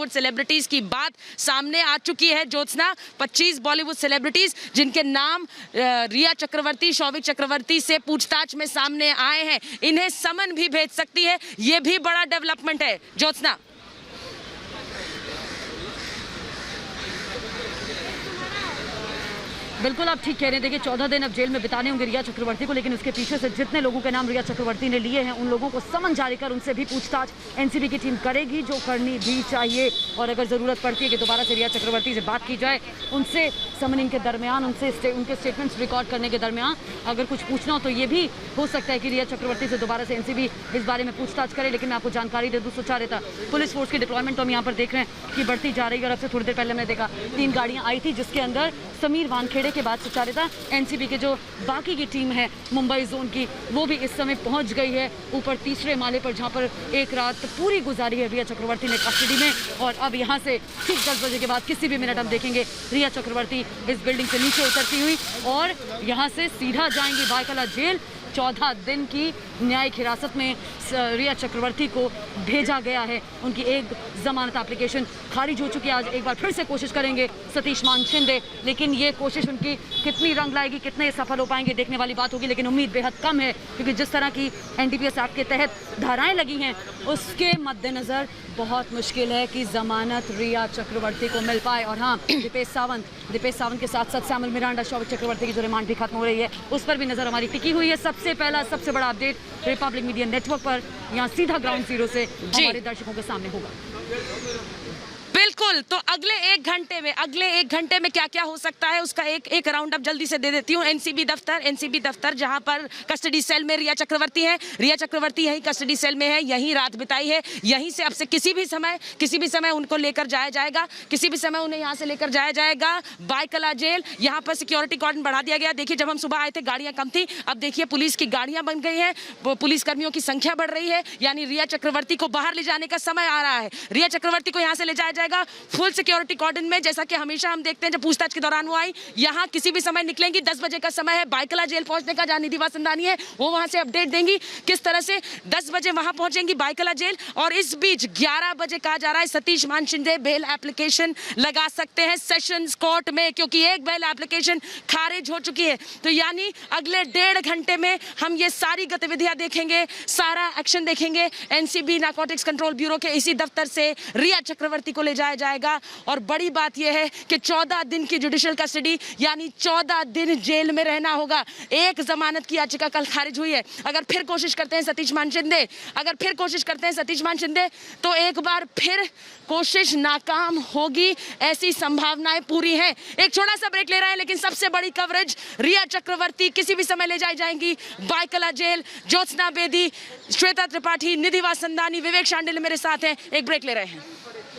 Bollywood celebrities की बात सामने आ चुकी है। ज्योत्सना, 25 बॉलीवुड सेलिब्रिटीज जिनके नाम रिया चक्रवर्ती, शौविक चक्रवर्ती से पूछताछ में सामने आए हैं, इन्हें समन भी भेज सकती है। ये भी बड़ा डेवलपमेंट है। ज्योत्सना, बिल्कुल आप ठीक कह रहे हैं। देखिए 14 दिन अब जेल में बिताने होंगे रिया चक्रवर्ती को, लेकिन उसके पीछे से जितने लोगों के नाम रिया चक्रवर्ती ने लिए हैं उन लोगों को समन जारी कर उनसे भी पूछताछ एनसीबी की टीम करेगी, जो करनी भी चाहिए। और अगर ज़रूरत पड़ती है कि दोबारा से रिया चक्रवर्ती से बात की जाए, उनसे समनिंग के दरमियान, उनके स्टेटमेंट्स रिकॉर्ड करने के दरमियान अगर कुछ पूछना हो तो ये भी हो सकता है कि रिया चक्रवर्ती से दोबारा से एनसीबी इस बारे में पूछताछ करे। लेकिन मैं आपको जानकारी दे दूँ, सुचारिता पुलिस फोर्स की डिप्लॉयमेंट तो हम यहाँ पर देख रहे हैं कि बढ़ती जा रही है। और अब से थोड़ी देर पहले हमने देखा 3 गाड़ियाँ आई थी, जिसके अंदर समीर वानखेड़े के बाद सुचारिता एनसीबी के जो बाकी की टीम है मुंबई जोन की, वो भी इस समय पहुंच गई है ऊपर तीसरे माले पर, जहां पर एक रात पूरी गुजारी है रिया चक्रवर्ती ने कस्टडी में। और अब यहां से ठीक 10 बजे के बाद किसी भी मिनट हम देखेंगे रिया चक्रवर्ती इस बिल्डिंग से नीचे उतरती हुई और यहां से सीधा जाएंगी बायकला जेल। 14 दिन की न्यायिक हिरासत में रिया चक्रवर्ती को भेजा गया है। उनकी एक जमानत एप्लीकेशन खारिज हो चुकी है। आज एक बार फिर से कोशिश करेंगे सतीश मान शिंदे, लेकिन ये कोशिश उनकी कितनी रंग लाएगी, कितने सफल हो पाएंगे, देखने वाली बात होगी। लेकिन उम्मीद बेहद कम है, क्योंकि जिस तरह की एनडीपीएस एक्ट के तहत धाराएं लगी हैं, उसके मद्देनज़र बहुत मुश्किल है कि जमानत रिया चक्रवर्ती को मिल पाए। और हाँ, दीपेश सावंत के साथ साथ सैमुअल मिरांडा, शौविक चक्रवर्ती की जो रिमांड भी खत्म हो रही है, उस पर भी नज़र हमारी टिकी हुई है। सबसे पहला, सबसे बड़ा अपडेट रिपब्लिक मीडिया नेटवर्क पर यहाँ सीधा ग्राउंड जीरो से हमारे दर्शकों के सामने होगा। बिल्कुल, तो अगले एक घंटे में क्या क्या हो सकता है उसका एक राउंड अप जल्दी से दे देती हूँ। एनसीबी दफ्तर जहां पर कस्टडी सेल में रिया चक्रवर्ती है। रिया चक्रवर्ती यहीं कस्टडी सेल में है, यहीं रात बिताई है। यहीं से अब से किसी भी समय उनको लेकर जाया जाएगा, किसी भी समय उन्हें यहाँ से लेकर जाया जाएगा बायकला जेल। यहाँ पर सिक्योरिटी कॉर्डन बढ़ा दिया गया। देखिए, जब हम सुबह आए थे गाड़ियाँ कम थी, अब देखिए पुलिस की गाड़ियाँ बन गई हैं, पुलिस कर्मियों की संख्या बढ़ रही है। यानी रिया चक्रवर्ती को बाहर ले जाने का समय आ रहा है। रिया चक्रवर्ती को यहाँ से ले जाया जाएगा फुल सिक्योरिटी कॉर्डन में, जैसा कि हमेशा हम देखते हैं जब पूछताछ के दौरान वो आई। यहाँ किसी भी समय निकलेंगी, 10 बजे का समय है बायकला जेल पहुंचने का, जहाँ निधि वासंदानी है वो वहां से अपडेट देंगी किस तरह से 10 बजे वहां पहुंचेंगी बायकला जेल। और इस बीच 11 बजे कहा जा रहा है सतीश मान शिंदे बेल एप्लीकेशन लगा सकते हैं सेशंस कोर्ट में, क्योंकि एक बेल एप्लीकेशन खारिज हो चुकी है। तो यानी अगले 1.5 घंटे में हम ये सारी गतिविधियां देखेंगे, सारा एक्शन देखेंगे। एनसीबी नारकोटिक्स कंट्रोल ब्यूरो के इसी दफ्तर से रिया चक्रवर्ती को ले जाया जाएगा। और बड़ी बात यह है कि 14 दिन की जुडिशियल कस्टडी, यानी 14 दिन जेल में रहना होगा। एक जमानत की याचिका कल खारिज हुई है। अगर फिर कोशिश करते हैं सतीश मान शिंदे, तो एक बार फिर कोशिश नाकाम होगी, ऐसी संभावनाएं पूरी हैं। एक छोटा सा ब्रेक ले रहे हैं, लेकिन सबसे बड़ी कवरेज, रिया चक्रवर्ती किसी भी समय ले जाई जाएंगी बायकला जेल। ज्योत्सना बेदी, श्वेता त्रिपाठी, निधि वासंदानी, विवेक शांडिल्य मेरे साथ हैं। एक ब्रेक ले रहे हैं।